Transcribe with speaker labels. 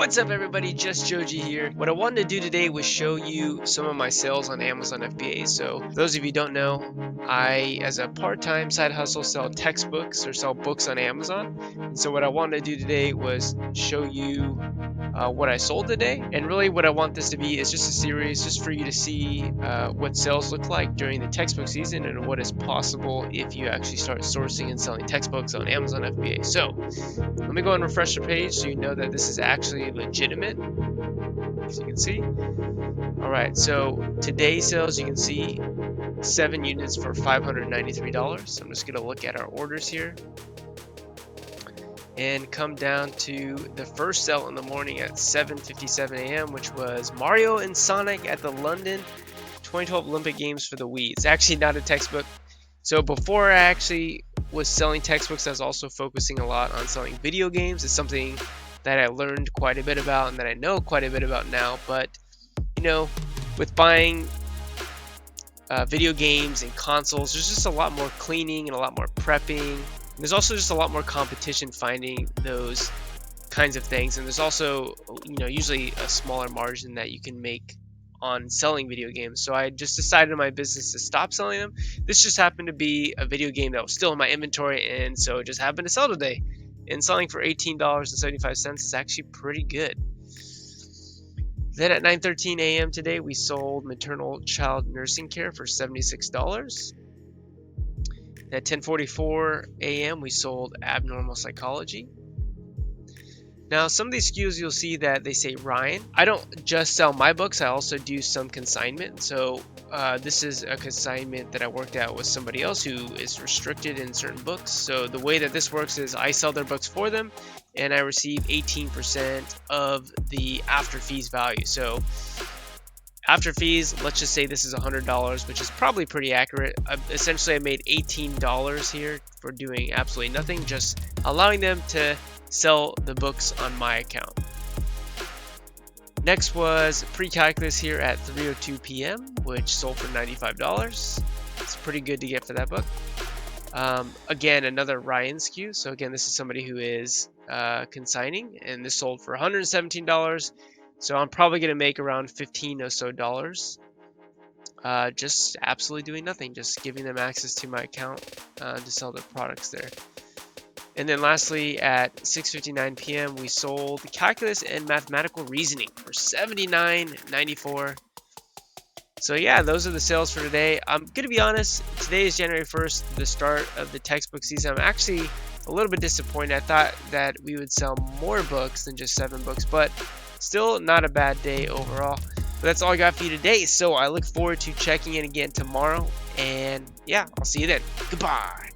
Speaker 1: What's up everybody, just Joji here. What I wanted to do today was show you some of my sales on Amazon FBA. So those of you who don't know, I, as a part-time side hustle, sell textbooks or sell books on Amazon. And so what I wanted to do today was show you what I sold today. And really what I want this to be is just a series just for you to see what sales look like during the textbook season and what is possible if you actually start sourcing and selling textbooks on Amazon FBA. So let me go and refresh the page so you know that this is actually legitimate, as you can see. All right, so today's sales, you can see 7 units for $593. So I'm just going to look at our orders here and come down to the first sale in the morning at 7:57 a.m., which was Mario and Sonic at the London 2012 Olympic Games for the Wii. It's actually not a textbook. So before I actually was selling textbooks, I was also focusing a lot on selling video games. It's something that I learned quite a bit about and that I know quite a bit about now. But you know, with buying video games and consoles, there's just a lot more cleaning and a lot more prepping. And there's also just a lot more competition finding those kinds of things, and there's also, you know, usually a smaller margin that you can make on selling video games. So I just decided in my business to stop selling them. This just happened to be a video game that was still in my inventory, and so it just happened to sell today. And selling for $18.75 is actually pretty good. Then at 9:13 a.m. today, we sold maternal child nursing care for $76. At 10:44 a.m. we sold abnormal psychology. Now, some of these SKUs you'll see that they say Ryan. I don't just sell my books, I also do some consignment. So this is a consignment that I worked out with somebody else who is restricted in certain books. So the way that this works is I sell their books for them and I receive 18% of the after fees value. So after fees, let's just say this is $100, which is probably pretty accurate. Essentially, I made $18 here for doing absolutely nothing, just allowing them to sell the books on my account. Next was pre-calculus here at 3:02 p.m., which sold for $95. It's pretty good to get for that book. Again, another Ryan SKU. So again, this is somebody who is consigning, and this sold for $117. So I'm probably going to make around $15 or so, just absolutely doing nothing, just giving them access to my account to sell their products there. And then lastly, at 6:59 p.m., we sold calculus and mathematical reasoning for $79.94. So yeah, those are the sales for today. I'm going to be honest, today is January 1st, the start of the textbook season. I'm actually a little bit disappointed. I thought that we would sell more books than just 7 books, but still not a bad day overall. But that's all I got for you today. So I look forward to checking in again tomorrow. And yeah, I'll see you then. Goodbye.